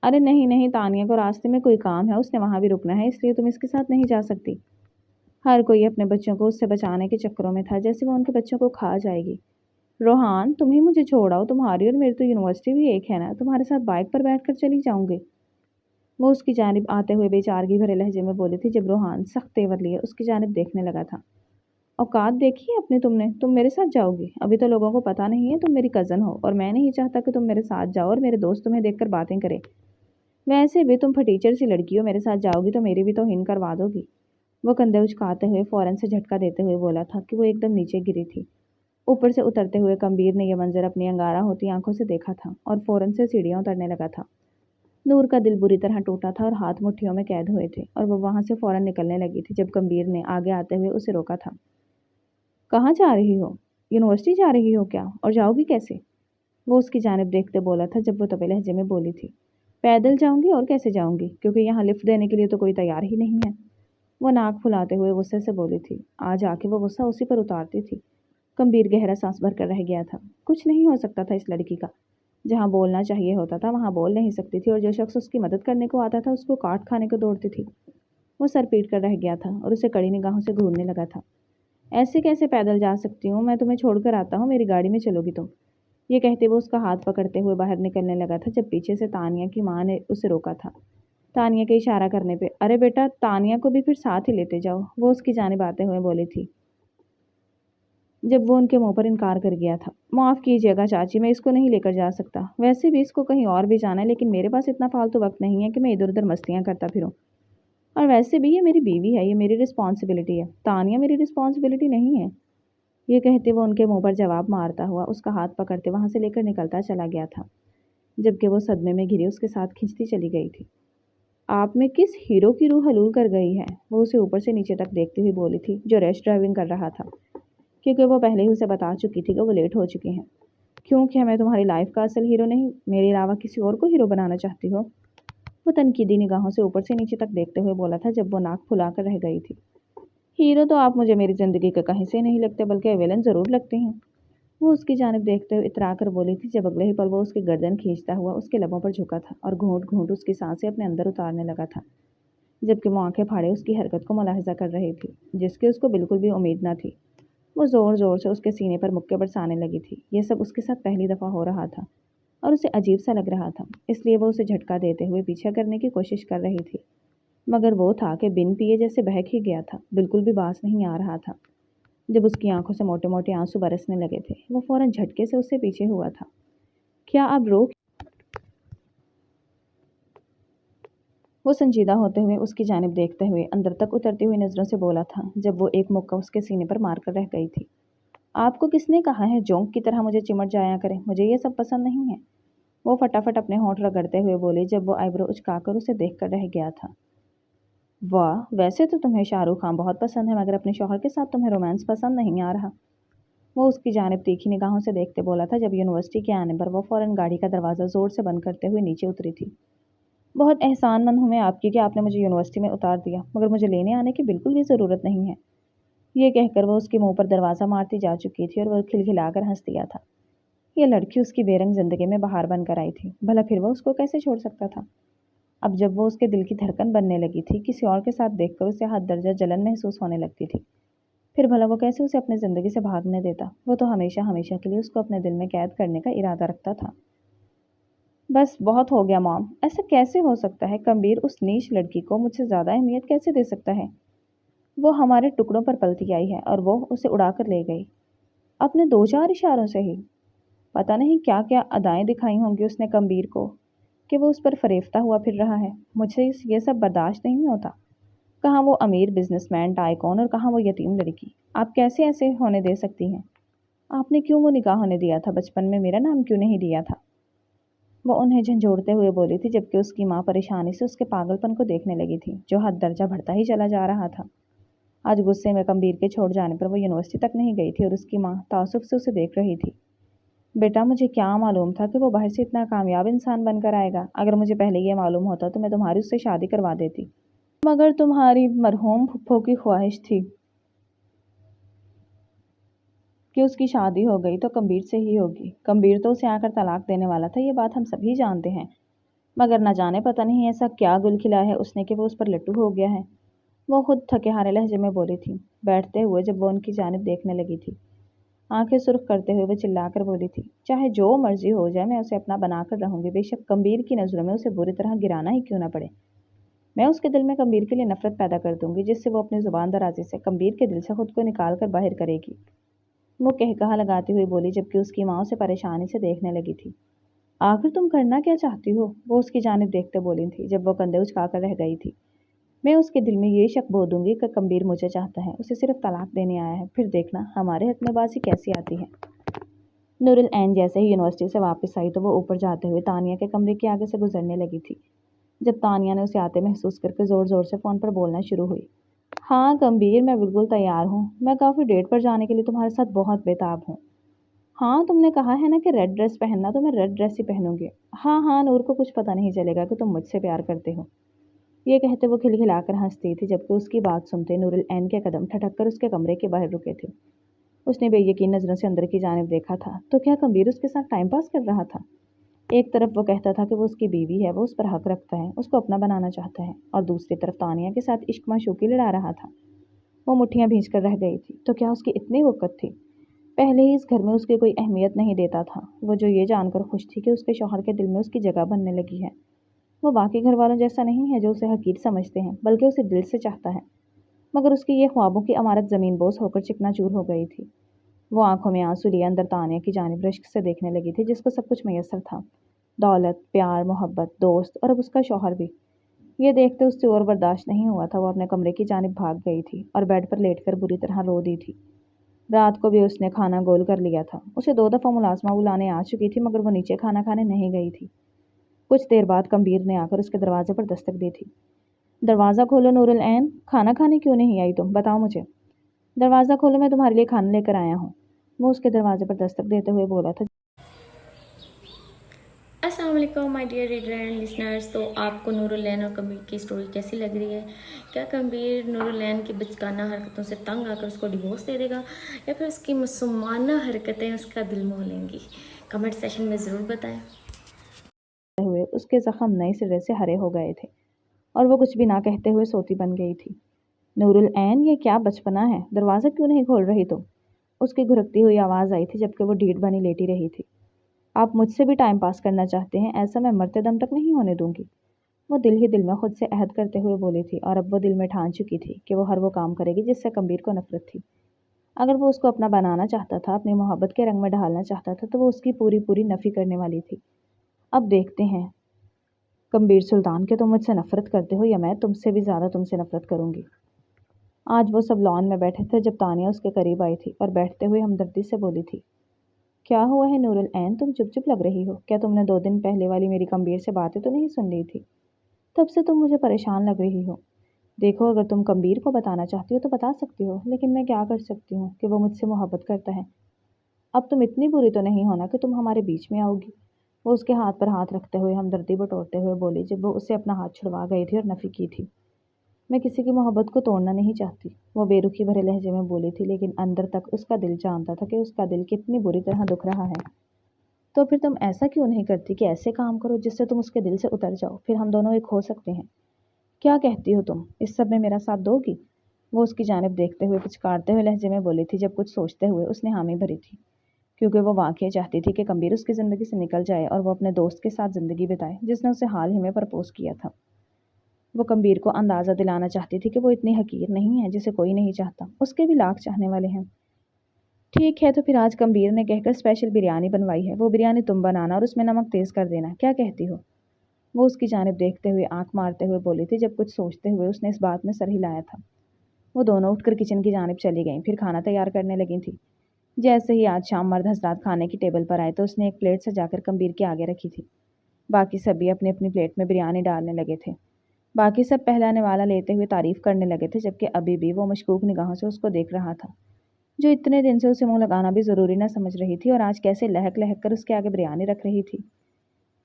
ارے نہیں نہیں، تانیہ کو راستے میں کوئی کام ہے، اس نے وہاں بھی رکنا ہے، اس لیے تم اس کے ساتھ نہیں جا سکتی۔ ہر کوئی اپنے بچوں کو اس سے بچانے کے چکروں میں تھا جیسے وہ ان کے بچوں کو کھا جائے گی۔ روحان، تم ہی مجھے چھوڑاؤ، تمہاری اور میری تو یونیورسٹی بھی ایک ہے نا، تمہارے ساتھ بائک پر بیٹھ کر چلی جاؤں گی۔ وہ اس کی جانب آتے ہوئے بے چارگی بھرے لہجے میں بولی تھی جب روحان سخت تیور لیے اس کی جانب دیکھنے لگا تھا۔ اوقات دیکھی ہے اپنے تم میرے ساتھ جاؤ گی؟ ابھی تو لوگوں کو پتہ نہیں ہے تم میری کزن ہو، اور میں نہیں چاہتا کہ تم میرے ساتھ جاؤ اور میرے دوست تمہیں دیکھ کر باتیں کریں۔ ویسے بھی تم پھٹیچر سی لڑکی ہو، میرے ساتھ جاؤ گی تو میری بھی توہین کروا دو گی۔ وہ کندھے اچکاتے ہوئے فوراً سے جھٹکا دیتے ہوئے بولا تھا کہ وہ ایک دم نیچے گری تھی۔ اوپر سے اترتے ہوئے کمبیر نے یہ منظر اپنی انگارہ ہوتی آنکھوں سے دیکھا تھا اور فوراً سے سیڑھیاں اترنے لگا تھا۔ نور کا دل بری طرح ٹوٹا تھا اور ہاتھ مٹھیوں میں قید ہوئے تھے، اور وہ وہاں سے فوراً نکلنے لگی تھی جب کمبیر نے آگے آتے ہوئے اسے روکا تھا۔ کہاں جا رہی ہو؟ یونیورسٹی جا رہی ہو کیا؟ اور جاؤ گی کیسے؟ وہ اس کی جانب دیکھتے بولا تھا جب وہ تبے لہجے میں بولی تھی، پیدل جاؤں گی، اور کیسے جاؤں گی، کیونکہ یہاں لفٹ دینے کے لیے تو کوئی تیار ہی نہیں ہے۔ وہ ناک پھلاتے ہوئے غصے سے بولی تھی۔ آج آ کے وہ غصہ اسی پر اتارتی تھی۔ کمبیر گہرا سانس بھر کر رہ گیا تھا۔ کچھ نہیں ہو سکتا تھا اس لڑکی کا، جہاں بولنا چاہیے ہوتا تھا وہاں بول نہیں سکتی تھی، اور جو شخص اس کی مدد کرنے کو آتا تھا اس کو کاٹ کھانے کو دوڑتی تھی۔ وہ سر پیٹ کر رہ گیا تھا اور اسے کڑی نگاہوں سے گھورنے لگا تھا۔ ایسے کیسے پیدل جا سکتی ہوں؟ میں تمہیں چھوڑ کر آتا ہوں، میری گاڑی میں چلو گی تم؟ یہ کہتے وہ اس کا ہاتھ پکڑتے ہوئے باہر نکلنے لگا تھا جب پیچھے سے تانیہ کی ماں نے اسے روکا تھا۔ तानिया के इशारा करने पे। अरे बेटा, तानिया को भी फिर साथ ही लेते जाओ, वो उसकी जानिब आते हुए बोली थी जब वो उनके मुंह पर इनकार कर गया था। माफ़ कीजिएगा चाची, मैं इसको नहीं लेकर जा सकता। वैसे भी इसको कहीं और भी जाना है, लेकिन मेरे पास इतना फालतू वक्त नहीं है कि मैं इधर उधर मस्तियाँ करता फिरूँ। और वैसे भी ये मेरी बीवी है, ये मेरी रिस्पॉन्सिबिलिटी है। तानिया मेरी रिस्पॉन्सिबिलिटी नहीं है। ये कहते वो उनके मुंह पर जवाब मारता हुआ उसका हाथ पकड़ते वहाँ से लेकर निकलता चला गया था, जबकि वो सदमे में घिरी उसके साथ खींचती चली गई थी। आप में किस हीरो की रूह हलूल कर गई है? वो उसे ऊपर से नीचे तक देखती हुई बोली थी, जो रैश ड्राइविंग कर रहा था, क्योंकि वो पहले ही उसे बता चुकी थी कि वो लेट हो चुकी हैं। क्यों, क्या मैं तुम्हारी लाइफ का असल हीरो नहीं, मेरे अलावा किसी और को हीरो बनाना चाहती हो? वो तनकीदी निगाहों से ऊपर से नीचे तक देखते हुए बोला था, जब वो नाक फुलाकर रह गई थी। हीरो तो आप मुझे मेरी ज़िंदगी के कहीं से नहीं लगते, बल्कि विलन ज़रूर लगते हैं। वो उसकी जानिब देखते हुए इतरा कर बोली थी, जब अगले ही पल वो उसकी गर्दन खींचता हुआ उसके लबों पर झुका था और घूंट घूंट उसकी सांसें अपने अंदर उतारने लगा था, जबकि वो आंखें फाड़े उसकी हरकत को मुलाहिजा कर रही थी, जिसकी उसको बिल्कुल भी उम्मीद न थी। वो ज़ोर ज़ोर से उसके सीने पर मुक्के बरसाने लगी थी। ये सब उसके साथ पहली दफ़ा हो रहा था और उसे अजीब सा लग रहा था, इसलिए वो उसे झटका देते हुए पीछा करने की कोशिश कर रही थी, मगर वो था कि बिन पिए जैसे बहक ही गया था, बिल्कुल भी बास नहीं आ रहा था। जब उसकी आंखों से मोटे मोटे आंसू बरसने लगे थे, वो फौरन झटके से उससे पीछे हुआ था। क्या अब रो? वो संजीदा होते हुए उसकी जानिब देखते हुए अंदर तक उतरती हुई नज़रों से बोला था, जब वो एक मुक्का उसके सीने पर मारकर रह गई थी। आपको किसने कहा है जोंक की तरह मुझे चिमट जाया करे? मुझे ये सब पसंद नहीं है। वो फटाफट अपने होंठ रगड़ते हुए बोली, जब वो आईब्रो उचकाकर उसे देखकर रह गया था। वाह, वैसे तो तुम्हें शाहरुख खान बहुत पसंद है, मगर अपने शौहर के साथ तुम्हें रोमांस पसंद नहीं आ रहा। वो उसकी जानिब तीखी निगाहों से देखते बोला था, जब यूनिवर्सिटी के आने पर वो फौरन गाड़ी का दरवाज़ा ज़ोर से बंद करते हुए नीचे उतरी थी। बहुत एहसानमंद हूँ मैं आपकी कि आपने मुझे यूनिवर्सिटी में उतार दिया, मगर मुझे लेने आने की बिल्कुल भी ज़रूरत नहीं है। ये कहकर वो उसके मुंह पर दरवाज़ा मारती जा चुकी थी और वह खिलखिलाकर हंस दिया था। ये लड़की उसकी बेरंग जिंदगी में बहार बनकर आई थी, भला फिर वो उसको कैसे छोड़ सकता था? अब जब वो उसके दिल की धड़कन बनने लगी थी, किसी और के साथ देखकर उसे हद दर्जा जलन महसूस होने लगती थी। फिर भला वो कैसे उसे अपनी ज़िंदगी से भागने देता? वो तो हमेशा हमेशा के लिए उसको अपने दिल में कैद करने का इरादा रखता था। बस बहुत हो गया मॉम, ऐसा कैसे हो सकता है? कबीर उस नीच लड़की को मुझसे ज़्यादा अहमियत कैसे दे सकता है? वो हमारे टुकड़ों पर पलती आई है और वो उसे उड़ाकर ले गई, अपने दो चार इशारों से ही। पता नहीं क्या क्या अदाएं दिखाई होंगी उसने कबीर को कि वो उस पर फरेफ्ता हुआ फिर रहा है। मुझे ये सब बर्दाश्त नहीं होता। कहाँ वो अमीर बिजनेसमैन टाइकॉन और कहाँ वो यतीम लड़की। आप कैसे ऐसे होने दे सकती हैं? आपने क्यों वो निकाह होने दिया था? बचपन में मेरा नाम क्यों नहीं दिया था? वो उन्हें झंझोड़ते हुए बोली थी, जबकि उसकी माँ परेशानी से उसके पागलपन को देखने लगी थी, जो हद दर्जा बढ़ता ही चला जा रहा था। आज गुस्से में कबीर के छोड़ जाने पर वो यूनिवर्सिटी तक नहीं गई थी और उसकी माँ तासुफ से उसे देख रही थी। बेटा, मुझे क्या मालूम था कि वो बाहर से इतना कामयाब इंसान बनकर आएगा। अगर मुझे पहले ये मालूम होता तो मैं तुम्हारी उससे शादी करवा देती, मगर तुम्हारी मरहूम फुफ्फो की ख्वाहिश थी कि उसकी शादी हो गई तो कबीर से ही होगी। कबीर तो उसे आकर तलाक देने वाला था, ये बात हम सभी जानते हैं, मगर न जाने पता नहीं ऐसा क्या गुल खिला है उसने कि वो उस पर लट्टू हो गया है। वो खुद थके हारे लहजे में बोली थी, बैठते हुए जब वो उनकी जानिब देखने लगी थी। आंखें सुर्ख करते हुए वो चिल्लाकर बोली थी, चाहे जो मर्जी हो जाए, मैं उसे अपना बनाकर रहूंगी, बेशक कबीर की नज़रों में उसे बुरी तरह गिराना ही क्यों ना पड़े। मैं उसके दिल में कबीर के लिए नफरत पैदा कर दूंगी, जिससे वो अपनी जुबान दराजी से कबीर के दिल से खुद को निकाल कर बाहर करेगी। वो कहकहा लगाती हुई बोली, जबकि उसकी माँ उसे परेशानी से देखने लगी थी। आखिर तुम करना क्या चाहती हो? वो उसकी जानिब देखते बोली थी, जब वो कंधे उचकाकर रह गई थी। मैं उसके दिल में ये शक बो दूंगी कि कबीर मुझे चाहता है, उसे सिर्फ तलाक देने आया है, फिर देखना हमारे हक में बाजी कैसी आती है। नूरुल ऐन जैसे ही यूनिवर्सिटी से वापस आई तो वो ऊपर जाते हुए तानिया के कमरे के आगे से गुजरने लगी थी, जब तानिया ने उसे आते महसूस करके ज़ोर ज़ोर से फ़ोन पर बोलना शुरू हुई। हाँ कबीर, मैं बिल्कुल तैयार हूँ। मैं काफ़ी डेट पर जाने के लिए तुम्हारे साथ बहुत बेताब हूँ। हाँ, तुमने कहा है ना कि रेड ड्रेस पहनना, तो मैं रेड ड्रेस ही पहनूंगी। हाँ हाँ, नूर को कुछ पता नहीं चलेगा कि तुम मुझसे प्यार करते हो। ये कहते वो खिलखिलाकर हंसती थी, जबकि उसकी बात सुनते नूरुल ऐन के कदम ठटक कर उसके कमरे के बाहर रुके थे। उसने बेयकीन नज़रों से अंदर की जानिब देखा था, तो क्या कबीर उसके साथ टाइम पास कर रहा था? एक तरफ वो कहता था कि वो उसकी बीवी है, वो उस पर हक रखता है, उसको अपना बनाना चाहता है, और दूसरी तरफ तानिया के साथ इश्क माशूकी लड़ा रहा था। वो मुट्ठियां भींच कर रह गई थी। तो क्या उसकी इतनी वक़्त थी? पहले ही इस घर में उसकी कोई अहमियत नहीं देता था, वो जो ये जानकर खुश थी कि उसके शौहर के दिल में उसकी जगह बनने लगी है। वो बाकी घर वालों जैसा नहीं है जो उसे हकीर समझते हैं, बल्कि उसे दिल से चाहता है। मगर उसकी ये ख्वाबों की इमारत ज़मीन बोस होकर चिकनाचूर हो गई थी। वो आंखों में आंसू लिए अंदर तानिया की जानिब रश्क से देखने लगी थी, जिसको सब कुछ मैसर था। दौलत, प्यार, मोहब्बत, दोस्त और अब उसका शौहर भी। ये देखते उससे और बर्दाश्त नहीं हुआ था। वो अपने कमरे की जानिब भाग गई थी और बेड पर लेटकर बुरी तरह रो दी थी। रात को भी उसने खाना गोल कर लिया था। उसे 2 दफ़ा मुलाजमा बुलाने आ चुकी थी, मगर वो नीचे खाना खाने नहीं गई थी। कुछ देर बाद कम्बीर ने आकर उसके दरवाजे पर दस्तक दी थी। दरवाज़ा खोलो नूरुल ऐन, खाना खाने क्यों नहीं आई तुम? बताओ मुझे। दरवाज़ा खोलो, मैं तुम्हारे लिए खाना लेकर आया हूँ। वो उसके दरवाजे पर दस्तक देते हुए बोला था। अस्सलाम वालेकुम my dear reader and listeners. तो आपको नूरुलैन और कबीर की स्टोरी कैसी लग रही है? क्या कबीर नूरुलैन की बचकाना हरकतों से तंग आकर उसको डिवोर्स दे देगा, या फिर उसकी मासूमाना हरकतें उसका दिल मोह लेंगी? कमेंट सेशन में ज़रूर बताएं। हुए उसके जख्म नए सिरे से हरे हो गए थे और वो कुछ भी ना कहते हुए सोती बन गई थी। नूरुल ऐन, ये क्या बचपना है? दरवाज़ा क्यों नहीं खोल रही तुम? उसकी घुरकती हुई आवाज़ आई थी जबकि वो ढीठ बनी लेटी रही थी। आप मुझसे भी टाइम पास करना चाहते हैं? ऐसा मैं मरते दम तक नहीं होने दूंगी। वो दिल ही दिल में खुद से अहद करते हुए बोली थी, और अब वो दिल में ठान चुकी थी कि वो हर वो काम करेगी जिससे कबीर को नफरत थी। अगर वो उसको अपना बनाना चाहता था, अपनी मोहब्बत के रंग में ढालना चाहता था, तो वो उसकी पूरी पूरी नफ़ी करने वाली थी। अब देखते हैं कबीर सुल्तान के तुम मुझसे नफरत करते हो या मैं तुमसे भी ज़्यादा तुमसे नफरत करूंगी। आज वो सब लॉन में बैठे थे जब तानिया उसके करीब आई थी और बैठते हुए हमदर्दी से बोली थी, क्या हुआ है नूरुल ऐन, तुम चुप चुप लग रही हो? क्या तुमने 2 दिन पहले वाली मेरी कबीर से बातें तो नहीं सुन ली थी? तब से तुम मुझे परेशान लग रही हो। देखो, अगर तुम कबीर को बताना चाहती हो तो बता सकती हो, लेकिन मैं क्या कर सकती हूँ कि वो मुझसे मोहब्बत करता है। अब तुम इतनी बुरी तो नहीं होना कि तुम हमारे बीच में आओगी। वो उसके हाथ पर हाथ रखते हुए हमदर्दी बटोरते हुए बोली, जब वो उससे अपना हाथ छुड़वा गई थी और नफ़ी की थी। मैं किसी की मोहब्बत को तोड़ना नहीं चाहती, वो बेरुखी भरे लहजे में बोली थी, लेकिन अंदर तक उसका दिल जानता था कि उसका दिल कितनी बुरी तरह दुख रहा है। तो फिर तुम ऐसा क्यों नहीं करती कि ऐसे काम करो जिससे तुम उसके दिल से उतर जाओ, फिर हम दोनों एक हो सकते हैं। क्या कहती हो तुम? इस सब में मेरा साथ दोगी? वो उसकी जानिब देखते हुए पुचकारते हुए लहजे में बोली थी, जब कुछ सोचते हुए उसने हामी भरी थी, क्योंकि वो वाकई चाहती थी कि कबीर उसकी ज़िंदगी से निकल जाए और वो अपने दोस्त के साथ ज़िंदगी बिताए जिसने उसे हाल ही में प्रपोज किया था। वो कबीर को अंदाज़ा दिलाना चाहती थी कि वो इतनी हकीर नहीं है जिसे कोई नहीं चाहता, उसके भी लाख चाहने वाले हैं। ठीक है, तो फिर आज कबीर ने कहकर स्पेशल बिरयानी बनवाई है, वो बिरयानी तुम बनाना और उसमें नमक तेज़ कर देना, क्या कहती हो? वो उसकी जानिब देखते हुए आंख मारते हुए बोली थी, जब कुछ सोचते हुए उसने इस बात में सर हिलाया था। वो दोनों उठकर किचन की जानिब चली गईं, फिर खाना तैयार करने लगी थी। जैसे ही आज शाम मर्द हजरात खाने की टेबल पर आए तो उसने एक प्लेट सजाकर कबीर के आगे रखी थी। बाकी सभी अपनी अपनी प्लेट में बिरयानी डालने लगे थे। बाकी सब पहला निवाला लेते हुए तारीफ करने लगे थे, जबकि अभी भी वो मशकूक निगाहों से उसको देख रहा था, जो इतने दिन से उसे मुंह लगाना भी ज़रूरी न समझ रही थी, और आज कैसे लहक लहक कर उसके आगे बिरयानी रख रही थी।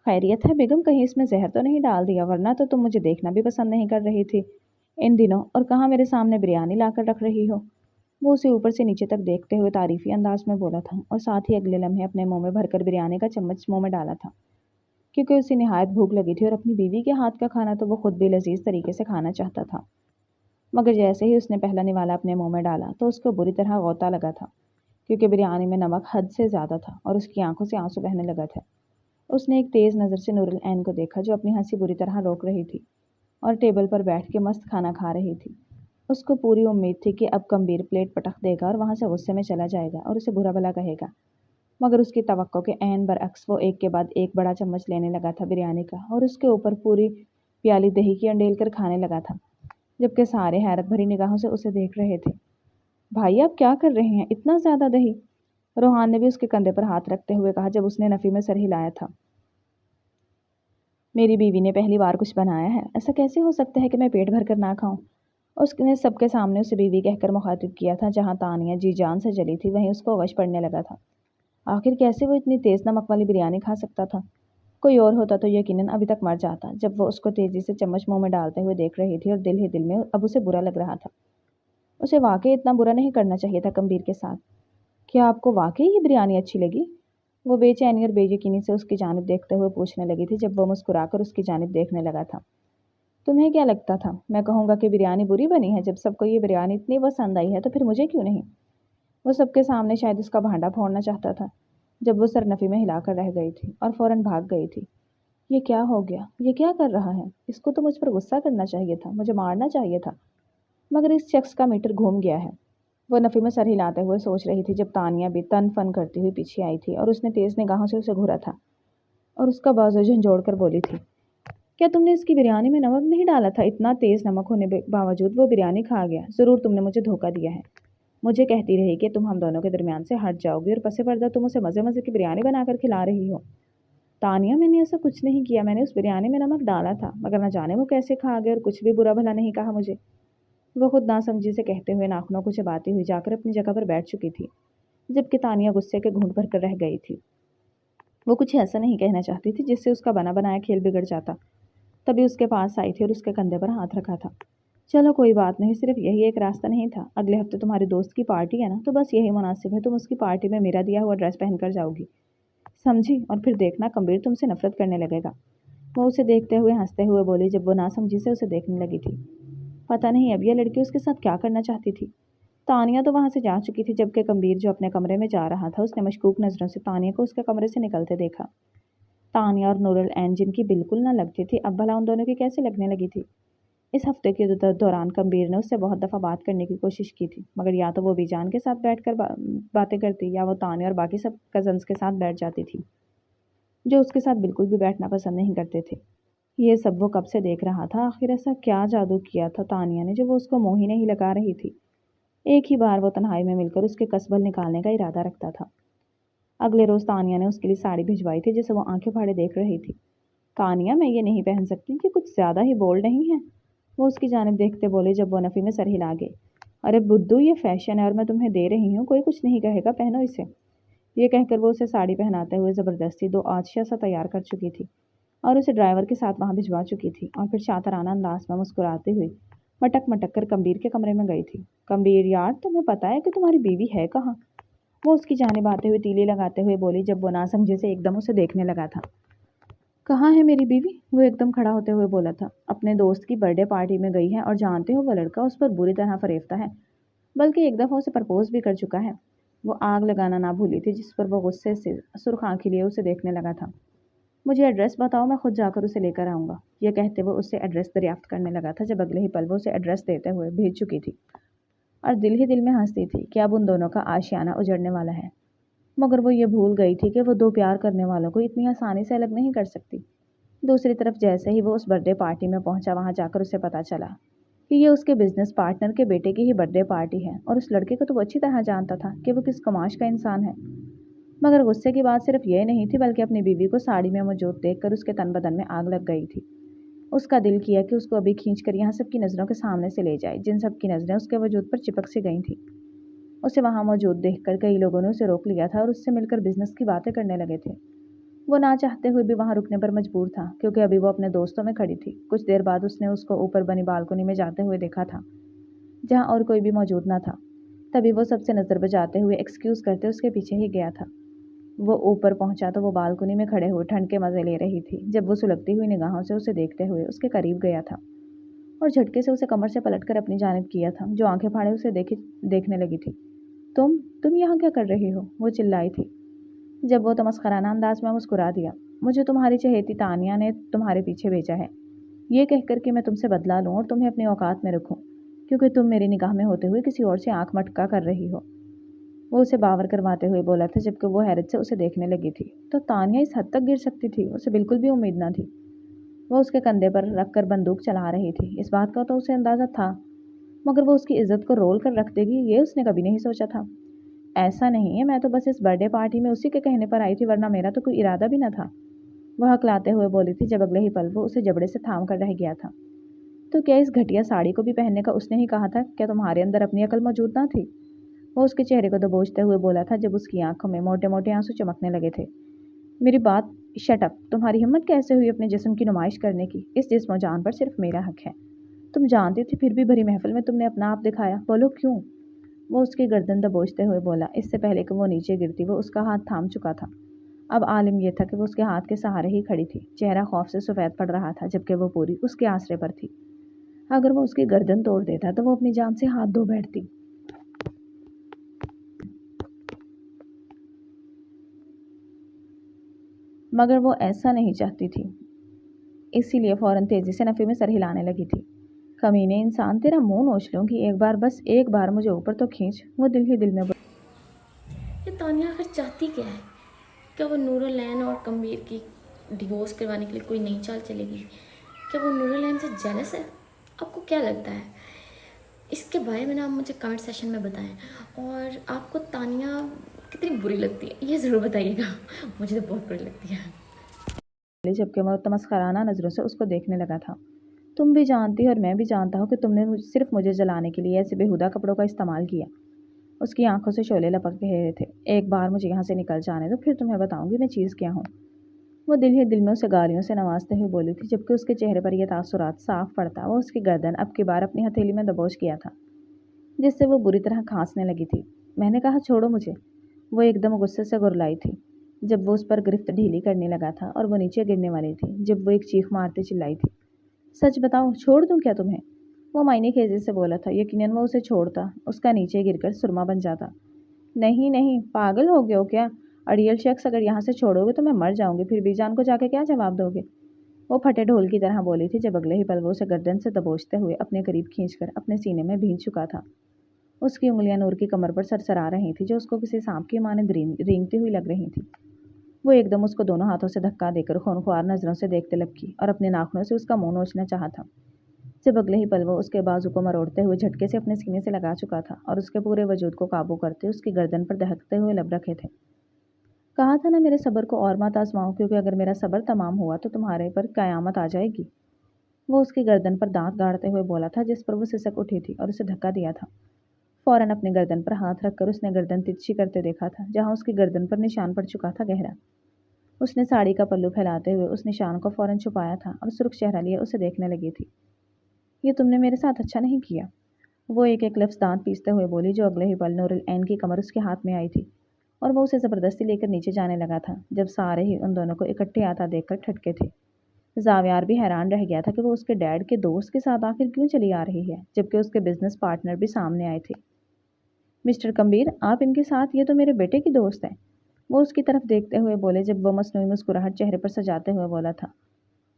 खैरियत है बेगम, कहीं इसमें जहर तो नहीं डाल दिया? वरना तो तुम मुझे देखना भी पसंद नहीं कर रही थी इन दिनों, और कहाँ मेरे सामने बिरयानी लाकर रख रही हो। वो उसे ऊपर से नीचे तक देखते हुए तारीफी अंदाज में बोला था, और साथ ही अगले लम्हे अपने मुंह में भरकर बिरयानी का चम्मच मुंह में डाला था, क्योंकि उसे निहायत भूख लगी थी और अपनी बीवी के हाथ का खाना तो वो खुद भी लजीज तरीके से खाना चाहता था। मगर जैसे ही उसने पहला निवाला अपने मुंह में डाला तो उसको बुरी तरह गौता लगा था, क्योंकि बिरयानी में नमक हद से ज़्यादा था और उसकी आंखों से आंसू बहने लगा था। उसने एक तेज़ नज़र से नूरुल ऐन को देखा, जो अपनी हंसी बुरी तरह रोक रही थी और टेबल पर बैठ के मस्त खाना खा रही थी। उसको पूरी उम्मीद थी कि अब कबीर प्लेट पटक देगा और वहाँ से गुस्से में चला जाएगा और उसे बुरा भला कहेगा, मगर उसकी तवक्को के ऐन बरअक्स वो एक के बाद एक बड़ा चम्मच लेने लगा था बिरयानी का, और उसके ऊपर पूरी प्याली दही की अंडेल कर खाने लगा था, जबकि सारे हैरत भरी निगाहों से उसे देख रहे थे। भाई, आप क्या कर रहे हैं? इतना ज़्यादा दही? रोहान ने भी उसके कंधे पर हाथ रखते हुए कहा, जब उसने नफ़ी में सर हिलाया था। मेरी बीवी ने पहली बार कुछ बनाया है, ऐसा कैसे हो सकता है कि मैं पेट भर कर ना खाऊं? उसने सबके सामने उसे बीवी कहकर मुखातिब किया था। जहां तानिया जी जान से जली थी, वहीं उसको वश पड़ने लगा था। आखिर कैसे वो इतनी तेज़ नमक वाली बिरयानी खा सकता था? कोई और होता तो यकीनन अभी तक मर जाता। जब वो उसको तेज़ी से चम्मच मुंह में डालते हुए देख रही थी और दिल ही दिल में अब उसे बुरा लग रहा था। उसे वाकई इतना बुरा नहीं करना चाहिए था कबीर के साथ। क्या आपको वाकई ये बिरयानी अच्छी लगी? वो बेचैनी और बेयकीनी से उसकी जानिब देखते हुए पूछने लगी थी, जब वो मुस्कुराकर उसकी जानिब देखने लगा था। तुम्हें क्या लगता था मैं कहूँगा कि बिरयानी बुरी बनी है? जब सबको ये बिरयानी इतनी पसंद आई है तो फिर मुझे क्यों नहीं? वो सबके सामने शायद उसका भांडा फोड़ना चाहता था, जब वो सरनफी में हिलाकर रह गई थी और फौरन भाग गई थी। ये क्या हो गया? ये क्या कर रहा है? इसको तो मुझ पर गुस्सा करना चाहिए था, मुझे मारना चाहिए था, मगर इस शख्स का मीटर घूम गया है। वो नफ़ी में सर हिलाते हुए सोच रही थी जब तानिया भी तन फन करती हुई पीछे आई थी और उसने तेज़ निगाहों से उसे घूरा था और उसका बाजू झंझोड़ कर बोली थी, क्या तुमने इसकी बिरयानी में नमक नहीं डाला था? इतना तेज़ नमक होने के बावजूद वो बिरयानी खा गया। ज़रूर तुमने मुझे धोखा दिया है। मुझे कहती रही कि तुम हम दोनों के दरमियान से हट जाओगी और पसे पर्दा तुम उसे मज़े मज़े की बिरयानी बनाकर खिला रही हो। तानिया, मैंने ऐसा कुछ नहीं किया। मैंने उस बिरयानी में नमक डाला था, मगर न जाने वो कैसे खा गए और कुछ भी बुरा भला नहीं कहा मुझे। वो खुद नासमझी से कहते हुए नाखूनों को चबाती हुई जाकर अपनी जगह पर बैठ चुकी थी, जबकि तानिया गुस्से के घूंट भर कर रह गई थी। वो कुछ ऐसा नहीं कहना चाहती थी जिससे उसका बना बनाया खेल बिगड़ जाता। तभी उसके पास आई थी और उसके कंधे पर हाथ रखा था। चलो कोई बात नहीं, सिर्फ यही एक रास्ता नहीं था। अगले हफ्ते तुम्हारी दोस्त की पार्टी है ना, तो बस यही मुनासिब है, तुम उसकी पार्टी में मेरा दिया हुआ ड्रेस पहनकर जाओगी, समझी? और फिर देखना कबीर तुमसे नफरत करने लगेगा। वो उसे देखते हुए हंसते हुए बोली जब वो नासमझी से उसे देखने लगी थी। पता नहीं अब यह लड़की उसके साथ क्या करना चाहती थी। तानिया तो वहां से जा चुकी थी, जबकि कबीर जो अपने कमरे में जा रहा था उसने मशकूक नजरों से तानिया को उसके कमरे से निकलते देखा। तानिया और नूरुल ऐन जिनकी बिल्कुल न लगती थी, अब भला उन दोनों की कैसे लगने लगी थी। इस हफ्ते के दौरान कबीर ने उससे बहुत दफ़ा बात करने की कोशिश की थी, मगर या तो वो बीजान के साथ बैठकर बातें करती या वो तानिया और बाकी सब कजन्स के साथ बैठ जाती थी, जो उसके साथ बिल्कुल भी बैठना पसंद नहीं करते थे। ये सब वो कब से देख रहा था। आखिर ऐसा क्या जादू किया था तानिया ने जो वो उसको मोह ही नहीं लगा रही थी। एक ही बार वो तन्हाई में मिलकर उसके कसबल निकालने का इरादा रखता था। अगले रोज तानिया ने उसके लिए साड़ी भिजवाई थी जिसे वो आंखें फाड़े देख रही थी। तानिया, मैं ये नहीं पहन सकती, कि कुछ ज्यादा ही बोल्ड नहीं है? वो उसकी जानिब देखते बोले जब वो नफ़ी में सर हिला गए। अरे बुद्धू, ये फैशन है और मैं तुम्हें दे रही हूँ, कोई कुछ नहीं कहेगा, पहनो इसे। ये कहकर वो उसे साड़ी पहनाते हुए ज़बरदस्ती दो आशिया सा तैयार कर चुकी थी और उसे ड्राइवर के साथ वहां भिजवा चुकी थी और फिर शातराना अंदाज में मुस्कुराती हुई मटक मटक कर कबीर के कमरे में गई थी। कबीर, यार तुम्हें पता है कि तुम्हारी बीवी है कहाँ? वो उसकी जानिब आते हुए तीली लगाते हुए बोली जब वो नासमझे से एकदम उसे देखने लगा था। कहाँ है मेरी बीवी? वो एकदम खड़ा होते हुए बोला था। अपने दोस्त की बर्थडे पार्टी में गई है और जानते हो वो लड़का उस पर बुरी तरह फरेफ्ता है, बल्कि एक दफ़ा उसे प्रपोज भी कर चुका है। वो आग लगाना ना भूली थी जिस पर वो गुस्से से सुर्ख आंखें लिए उसे देखने लगा था। मुझे एड्रेस बताओ, मैं खुद जाकर उसे लेकर आऊँगा। यह कहते वो उससे एड्रेस दरियाफ्त करने लगा था जब अगले ही पल वो उसे एड्रेस देते हुए भेज चुकी थी और दिल ही दिल में हंसती थी कि अब उन दोनों का आशियाना उजड़ने वाला है। मगर वो ये भूल गई थी कि वो दो प्यार करने वालों को इतनी आसानी से अलग नहीं कर सकती। दूसरी तरफ जैसे ही वो उस बर्थडे पार्टी में पहुंचा, वहां जाकर उसे पता चला कि ये उसके बिजनेस पार्टनर के बेटे की ही बर्थडे पार्टी है और उस लड़के को तो वो अच्छी तरह जानता था कि वो किस कमाश का इंसान है। मगर गुस्से की बात सिर्फ ये नहीं थी, बल्कि अपनी बीवी को साड़ी में मौजूद देखकर उसके तन बदन में आग लग गई थी। उसका दिल किया कि उसको अभी खींचकर यहाँ सबकी नज़रों के सामने से ले जाए, जिन सबकी नज़रें उसके वजूद पर चिपक सी गई थी। उसे वहां मौजूद देखकर कई लोगों ने उसे रोक लिया था और उससे मिलकर बिजनेस की बातें करने लगे थे। वो ना चाहते हुए भी वहां रुकने पर मजबूर था, क्योंकि अभी वो अपने दोस्तों में खड़ी थी। कुछ देर बाद उसने उसको ऊपर बनी बालकनी में जाते हुए देखा था, जहां और कोई भी मौजूद ना था। तभी वो सबसे नजर बचाते हुए एक्सक्यूज करते उसके पीछे ही गया था। वो ऊपर पहुंचा तो वो बालकनी में खड़े हुए ठंड के मजे ले रही थी जब वो सुलगती हुई निगाहों से उसे देखते हुए उसके करीब गया था और झटके से उसे कमर से पलटकर अपनी जानिब किया था, जो आंखें फाड़े उसे देखने लगी थी। तुम यहाँ क्या कर रही हो? वो चिल्लाई थी जब वो तमस्खराना अंदाज में मुस्कुरा दिया। मुझे तुम्हारी चहेती तानिया ने तुम्हारे पीछे भेजा है, ये कहकर कि मैं तुमसे बदला लूं और तुम्हें अपनी औकात में रखूं, क्योंकि तुम मेरी निगाह में होते हुए किसी और से आंख मटका कर रही हो। वो उसे बावर करवाते हुए बोला था जबकि वो हैरत से उसे देखने लगी थी। तो तानिया इस हद तक गिर सकती थी, उसे बिल्कुल भी उम्मीद न थी। वो उसके कंधे पर रखकर बंदूक चला रही थी, इस बात का तो उसे अंदाजा था, मगर वो उसकी इज्जत को रोल कर रख देगी ये उसने कभी नहीं सोचा था। ऐसा नहीं है, मैं तो बस इस बर्थडे पार्टी में उसी के कहने पर आई थी, वरना मेरा तो कोई इरादा भी न था। वह हकलाते हुए बोली थी जब अगले ही पल वो उसे जबड़े से थाम कर रह गया था। तो क्या इस घटिया साड़ी को भी पहनने का उसने ही कहा था? क्या तुम्हारे अंदर अपनी अकल मौजूद ना थी? वो उसके चेहरे को दबोचते हुए बोला था जब उसकी आंखों में मोटे मोटे आंसू चमकने लगे थे। मेरी बात शट अप। तुम्हारी हिम्मत कैसे हुई अपने जिस्म की नुमाइश करने की? इस जिस्म जान पर सिर्फ मेरा हक है। तुम जानती थी फिर भी भरी महफिल में तुमने अपना आप दिखाया, बोलो क्यों? वो उसकी गर्दन दबोचते हुए बोला। इससे पहले कि वो नीचे गिरती वो उसका हाथ थाम चुका था। अब आलिम यह था कि वो उसके हाथ के सहारे ही खड़ी थी। चेहरा खौफ से सफेद पड़ रहा था जबकि वो पूरी उसके आसरे पर थी। अगर वो उसकी गर्दन तोड़ देता तो वो अपनी जान से हाथ धो बैठती, मगर वो ऐसा नहीं चाहती थी। इसीलिए फ़ौरन तेज़ी से नफ़ी में सर हिलाने लगी थी। कमीने इंसान, तेरा मुँह नोच लूँगी एक बार, बस एक बार मुझे ऊपर तो खींच। वो दिल ही दिल में ये तानिया आखिर चाहती क्या है? क्या वो नूरुलैन और कमबीर की डिवोर्स करवाने के लिए कोई नई चाल चलेगी? क्या वो नूरुलैन से जेलस है? आपको क्या लगता है? इसके बारे में ना आप मुझे कमेंट सेशन में बताएं। और आपको तानिया कितनी बुरी लगती है ये ज़रूर बताइएगा। मुझे तो बहुत बुरी लगती है। बोली, जबकि वो तमस्खराना नज़रों से उसको देखने लगा था। तुम भी जानती हो और मैं भी जानता हूँ कि तुमने सिर्फ मुझे जलाने के लिए ऐसे बेहुदा कपड़ों का इस्तेमाल किया। उसकी आंखों से शोले लपक रहे थे। एक बार मुझे यहाँ से निकल जाने दो, फिर तुम्हें बताऊंगी मैं चीज़ क्या हूँ। वो दिल ही दिल में उसे गालियों से नवाजते हुए बोली थी, जबकि उसके चेहरे पर यह तासुरात साफ पड़ता। वो उसकी गर्दन अब की बार अपनी हथेली में दबोच किया था, जिससे वो बुरी तरह खांसने लगी थी। मैंने कहा छोड़ो मुझे। वो एकदम गुस्से से गुर्राई थी जब वो उस पर गिरफ्त ढीली करने लगा था और वो नीचे गिरने वाली थी, जब वो एक चीख मारते चिल्लाई थी, सच बताओ छोड़ दूं क्या तुम्हें? वो मायने खेजी से बोला था। यकीनन वो उसे छोड़ता, उसका नीचे गिरकर सुरमा बन जाता। नहीं नहीं, पागल हो गए हो क्या? अड़ियल शख्स, अगर यहाँ से छोड़ोगे तो मैं मर जाऊंगी, फिर बीजान को जाके क्या जवाब दोगे? वो फटे ढोल की तरह बोली थी, जब अगले ही पल वो उसे गर्दन से दबोचते हुए अपने करीब खींचकर अपने सीने में भींच चुका था। उसकी उंगलियां नूर की कमर पर सरसरा रही थी, जो उसको किसी सांप की माने रेंगती हुई लग रही थी। वो एकदम उसको दोनों हाथों से धक्का देकर खूनख्वार नजरों से देखते लपकी और अपने नाखूनों से उसका मुंह नोचना चाहा था, जब अगले ही पल वो उसके बाजू को मरोड़ते हुए झटके से अपने सीने से लगा चुका था और उसके पूरे वजूद को काबू करते उसकी गर्दन पर दहकते हुए लब रखे थे। कहा था ना मेरे सब्र को और मत आजमाओ, क्योंकि अगर मेरा सब्र तमाम हुआ तो तुम्हारे पर कयामत आ जाएगी। वो उसकी गर्दन पर दांत गाड़ते हुए बोला था, जिस पर वो सिसक उठी थी और उसे धक्का दिया था। फौरन अपनी गर्दन पर हाथ रखकर उसने गर्दन तिरछी करते देखा था, जहां उसकी गर्दन पर निशान पड़ चुका था गहरा। उसने साड़ी का पल्लू फैलाते हुए उस निशान को फौरन छुपाया था और सुर्ख चेहरा लिए उसे देखने लगी थी। ये तुमने मेरे साथ अच्छा नहीं किया, वो एक एक लफ्ज़ दांत पीसते हुए बोली, जो अगले ही पल नूरुल ऐन की कमर उसके हाथ में आई थी और वो उसे ज़बरदस्ती लेकर नीचे जाने लगा था, जब सारे ही उन दोनों को इकट्ठे आता देखकर ठटके थे। जावियार भी हैरान रह गया था कि वो उसके डैड के दोस्त के साथ आखिर क्यों चली आ रही है, जबकि उसके बिजनेस पार्टनर भी सामने आए थे। मिस्टर कम्बीर, आप इनके साथ? ये तो मेरे बेटे की दोस्त है, वो उसकी तरफ देखते हुए बोले, जब वो मसनूई मुस्कुराहट चेहरे पर सजाते हुए बोला था।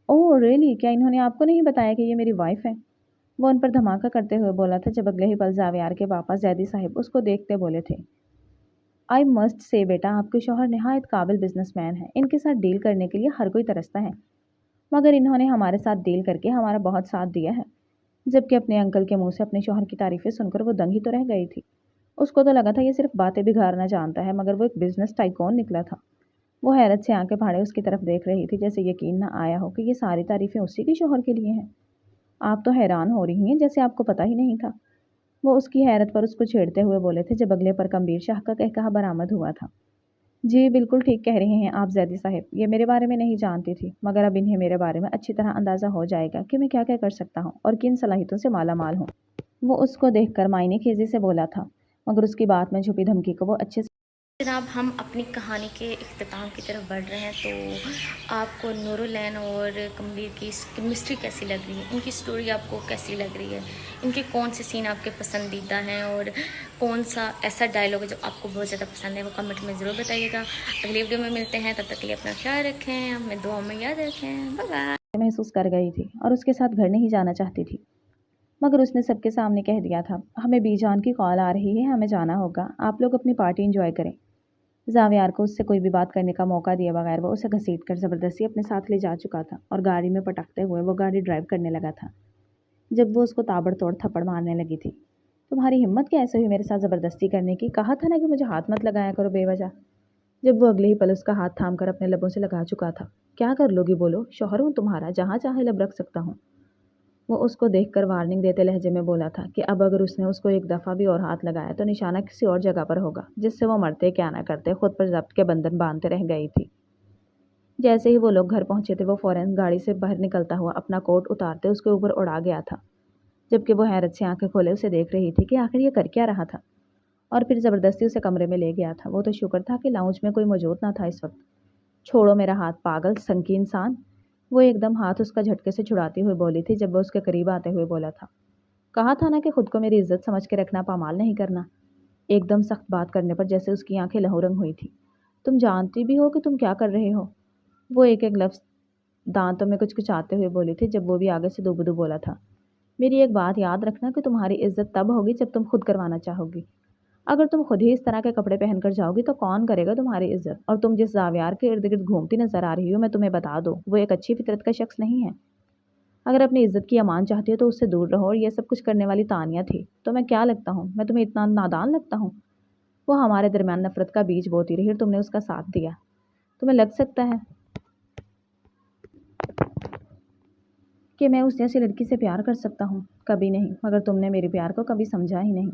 ओह रियली, क्या इन्होंने आपको नहीं बताया कि ये मेरी वाइफ है? वो उन पर धमाका करते हुए बोला था, जब अगले ही पल जावियार के पापा जैदी साहिब उसको देखते बोले थे, आई मस्ट से बेटा, आपके शौहर नहायत काबिल बिजनेसमैन है, इनके साथ डील करने के लिए हर कोई तरसता है, मगर इन्होंने हमारे साथ डील करके हमारा बहुत साथ दिया है। जबकि अपने अंकल के मुंह से अपने शौहर की तारीफें सुनकर वो दंग ही तो रह गई थी। उसको तो लगा था ये सिर्फ बातें बिगाड़ना जानता है, मगर वो एक बिजनेस टाइकॉन निकला था। वो हैरत से आंखें फाड़े उसकी तरफ देख रही थी, जैसे यकीन न आया हो कि ये सारी तारीफें उसी के शौहर के लिए हैं। आप तो हैरान हो रही हैं, जैसे आपको पता ही नहीं था। वो उसकी हैरत पर उसको छेड़ते हुए बोले थे, जब अगले पर कम्बीर शाह का कहकहा बरामद हुआ था। जी बिल्कुल ठीक कह रहे हैं आप जैदी साहिब, ये मेरे बारे में नहीं जानती थी, मगर अब इन्हें मेरे बारे में अच्छी तरह अंदाज़ा हो जाएगा कि मैं क्या क्या कर सकता हूँ और किन सलाहियतों से माला माल हूँ। वो उसको देखकर मायने खेजी से बोला था, मगर उसकी बात में छुपी धमकी को वो अच्छे से जनाब, हम अपनी कहानी के इख्तिताम की तरफ बढ़ रहे हैं। तो आपको नूरुलैन और कमबीर की केमिस्ट्री कैसी लग रही है? इनकी स्टोरी आपको कैसी लग रही है? इनके कौन से सीन आपके पसंदीदा हैं और कौन सा ऐसा डायलॉग है जो आपको बहुत ज़्यादा पसंद है? वो कमेंट में ज़रूर बताइएगा। अगली वीडियो में मिलते हैं, तब तक के लिए अपना ख्याल रखें, हमें दुआ में याद रखें। Bye bye. महसूस कर गई थी और उसके साथ घर नहीं जाना चाहती थी, मगर उसने सबके सामने कह दिया था, हमें बीजान की कॉल आ रही है, हमें जाना होगा, आप लोग अपनी पार्टी एंजॉय करें। जावियार को उससे कोई भी बात करने का मौका दिए बगैर वो उसे घसीट कर ज़बरदस्ती अपने साथ ले जा चुका था और गाड़ी में पटकते हुए वो गाड़ी ड्राइव करने लगा था, जब वो उसको ताबड़तोड़ थप्पड़ मारने लगी थी। तुम्हारी हिम्मत कैसे हुई मेरे साथ ज़बरदस्ती करने की? कहा था ना कि मुझे हाथ मत लगाया करो बेवजह। जब वो अगले ही पल उसका हाथ थाम कर अपने लबों से लगा चुका था। क्या कर लोगी बोलो, शौहर हूँ तुम्हारा, जहाँ चाहे लब रख सकता हूँ। वो उसको देखकर वार्निंग देते लहजे में बोला था कि अब अगर उसने उसको एक दफ़ा भी और हाथ लगाया तो निशाना किसी और जगह पर होगा, जिससे वो मरते क्या ना करते खुद पर जब्त के बंधन बांधते रह गई थी। जैसे ही वो लोग घर पहुंचे थे, वो फौरन गाड़ी से बाहर निकलता हुआ अपना कोट उतारते उसके ऊपर उड़ा गया था, जबकि वो हैरत से आंखें खोले उसे देख रही थी कि आखिर ये कर क्या रहा था, और फिर ज़बरदस्ती उसे कमरे में ले गया था। वो तो शुक्र था कि लाउंज में कोई मौजूद ना था इस वक्त। छोड़ो मेरा हाथ पागल संकी इंसान, वो एकदम हाथ उसका झटके से छुड़ाती हुई बोली थी, जब वो उसके करीब आते हुए बोला था, कहा था ना कि खुद को मेरी इज्जत समझ के रखना, पामाल नहीं करना। एकदम सख्त बात करने पर जैसे उसकी आंखें लहू रंग हुई थी। तुम जानती भी हो कि तुम क्या कर रहे हो? वो एक एक लफ्ज़ दांतों में कुचकुचाते हुए बोली थी जब वो भी आगे से दुबदू बोला था, मेरी एक बात याद रखना कि तुम्हारी इज्जत तब होगी जब तुम खुद करवाना चाहोगी। अगर तुम खुद ही इस तरह के कपड़े पहनकर जाओगी तो कौन करेगा तुम्हारी इज्जत। और तुम जिस जावियार के इर्द गिर्द घूमती नजर आ रही हो, मैं तुम्हें बता दूं, वो एक अच्छी फितरत का शख्स नहीं है। अगर अपनी इज्जत की अमान चाहती हो तो उससे दूर रहो। और ये सब कुछ करने वाली तानिया थी, तो मैं क्या लगता हूँ? मैं तुम्हें इतना नादान लगता हूँ? वो हमारे दरमियान नफरत का बीज बोती रही और तुमने उसका साथ दिया। तुम्हें लग सकता है कि मैं उस जैसी लड़की से प्यार कर सकता हूँ? कभी नहीं, मगर तुमने मेरे प्यार को कभी समझा ही नहीं।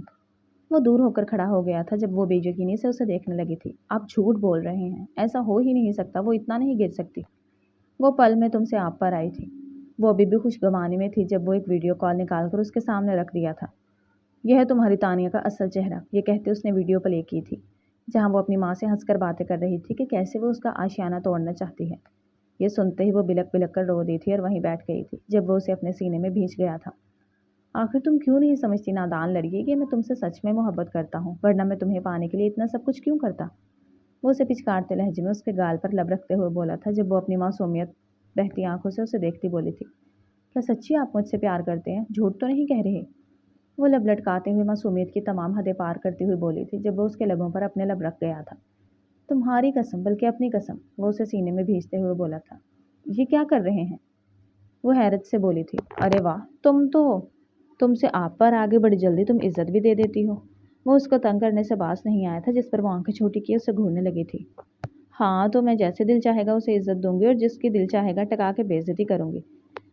वो दूर होकर खड़ा हो गया था जब वो बेयकीनी से उसे देखने लगी थी। आप झूठ बोल रहे हैं, ऐसा हो ही नहीं सकता, वो इतना नहीं गिर सकती। वो पल में तुमसे आप पर आई थी। वो अभी भी खुशगवानी में थी जब वो एक वीडियो कॉल निकालकर उसके सामने रख दिया था। यह है तुम्हारी तानिया का असल चेहरा, ये कहते उसने वीडियो प्ले की थी, जहाँ वो अपनी माँ से हंसकर बातें कर रही थी कि कैसे वो उसका आशियाना तोड़ना चाहती है। ये सुनते ही वो बिलक बिलक कर रो दी थी और वहीं बैठ गई थी जब वो उसे अपने सीने में भींच गया था। आखिर तुम क्यों नहीं समझती नादान लड़की कि मैं तुमसे सच में मोहब्बत करता हूँ, वरना मैं तुम्हें पाने के लिए इतना सब कुछ क्यों करता। वो उसे पिचकारते लहजे में उसके गाल पर लब रखते हुए बोला था जब वो अपनी मासूमियत बहती आंखों से उसे देखती बोली थी, क्या सच्ची आप मुझसे प्यार करते हैं? झूठ तो नहीं कह रहे? वो लब लटकाते हुए मासूमियत की तमाम हदें पार करती हुई बोली थी जब वो उसके लबों पर अपने लब रख गया था। तुम्हारी कसम, बल्कि अपनी कसम, वो उसे सीने में भींचते हुए बोला था। ये क्या कर रहे हैं? वो हैरत से बोली थी, अरे वाह, तुमसे आप पर आगे बड़ी जल्दी तुम इज्जत भी दे देती हो। वो उसको तंग करने से बास नहीं आया था जिस पर वो आंखें छोटी किए उसे घूरने लगी थी। हाँ, तो मैं जैसे दिल चाहेगा उसे इज्जत दूंगी और जिसकी दिल चाहेगा टका के बेइज्जती करूंगी।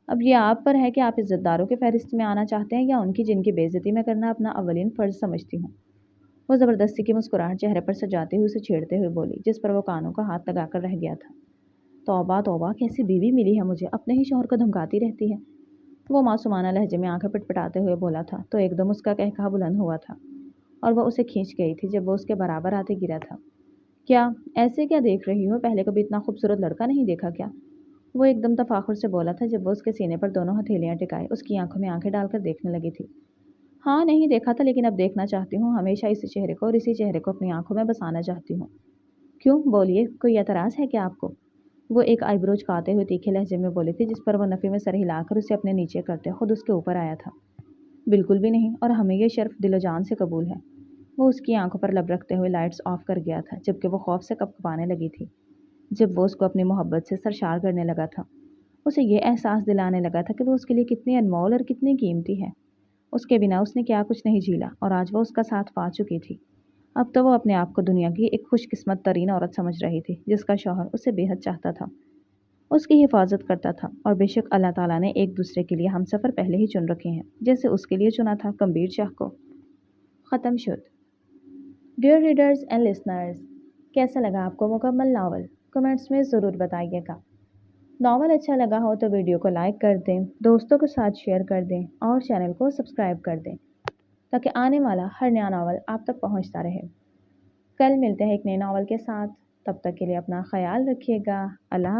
अब ये आप पर है कि आप इज्जतदारों के फहरिस्त में आना चाहते हैं या उनकी जिनकी बेइज्जती में करना अपना अवलीन फर्ज समझती हूँ। वो जबरदस्ती की मुस्कुराहट चेहरे पर सजाते हुए उसे छेड़ते हुए बोली, जिस पर वो कानों का हाथ लगाकर रह गया था। तौबा तौबा, कैसी बीवी मिली है मुझे, अपने ही शौहर को धमकाती रहती है। वो मासूमाना लहजे में आंखें पिटपिटाते हुए बोला था तो एकदम उसका कहकहा बुलंद हुआ था और वह उसे खींच गई थी जब वो उसके बराबर आते गिरा था। क्या, ऐसे क्या देख रही हो? पहले कभी इतना खूबसूरत लड़का नहीं देखा क्या? वो एकदम तफाखुर से बोला था जब वो उसके सीने पर दोनों हथेलियां टिकाए उसकी आंखों में आंखें डालकर देखने लगी थी। हाँ, नहीं देखा था, लेकिन अब देखना चाहती हूँ। हमेशा इसी चेहरे को और इसी चेहरे को अपनी आंखों में बसाना चाहती हूँ। क्यों, बोलिए, कोई एतराज़ है क्या आपको? वो एक आईब्रो झुकाते हुए तीखे लहजे में बोली थी जिस पर वो नफ़े में सर हिलाकर उसे अपने नीचे करते खुद उसके ऊपर आया था। बिल्कुल भी नहीं, और हमें ये शर्फ दिलो जान से कबूल है। वो उसकी आंखों पर लब रखते हुए लाइट्स ऑफ कर गया था जबकि वो खौफ से कपकपाने लगी थी जब वो उसको अपनी मोहब्बत से सरशार करने लगा था। उसे ये एहसास दिलाने लगा था कि वो उसके लिए कितनी अनमोल और कितनी कीमती है। उसके बिना उसने क्या कुछ नहीं झीला और आज वो उसका साथ पा चुकी थी। अब तो वो अपने आप को दुनिया की एक खुशकिस्मत तरीन औरत समझ रही थी जिसका शौहर उसे बेहद चाहता था, उसकी हिफाजत करता था। और बेशक अल्लाह ताला ने एक दूसरे के लिए हम सफ़र पहले ही चुन रखे हैं, जैसे उसके लिए चुना था कबीर शाह को। ख़त्म शुद। डियर रीडर्स एंड लिसनर्स, कैसा लगा आपको मुकम्मल नावल? कमेंट्स में ज़रूर बताइएगा। नावल अच्छा लगा हो तो वीडियो को लाइक कर दें, दोस्तों के साथ शेयर कर दें और चैनल को सब्सक्राइब कर दें ताकि आने वाला हर नया नावल आप तक पहुंचता रहे। कल मिलते हैं एक नए नावल के साथ, तब तक के लिए अपना ख्याल रखिएगा। अल्लाह।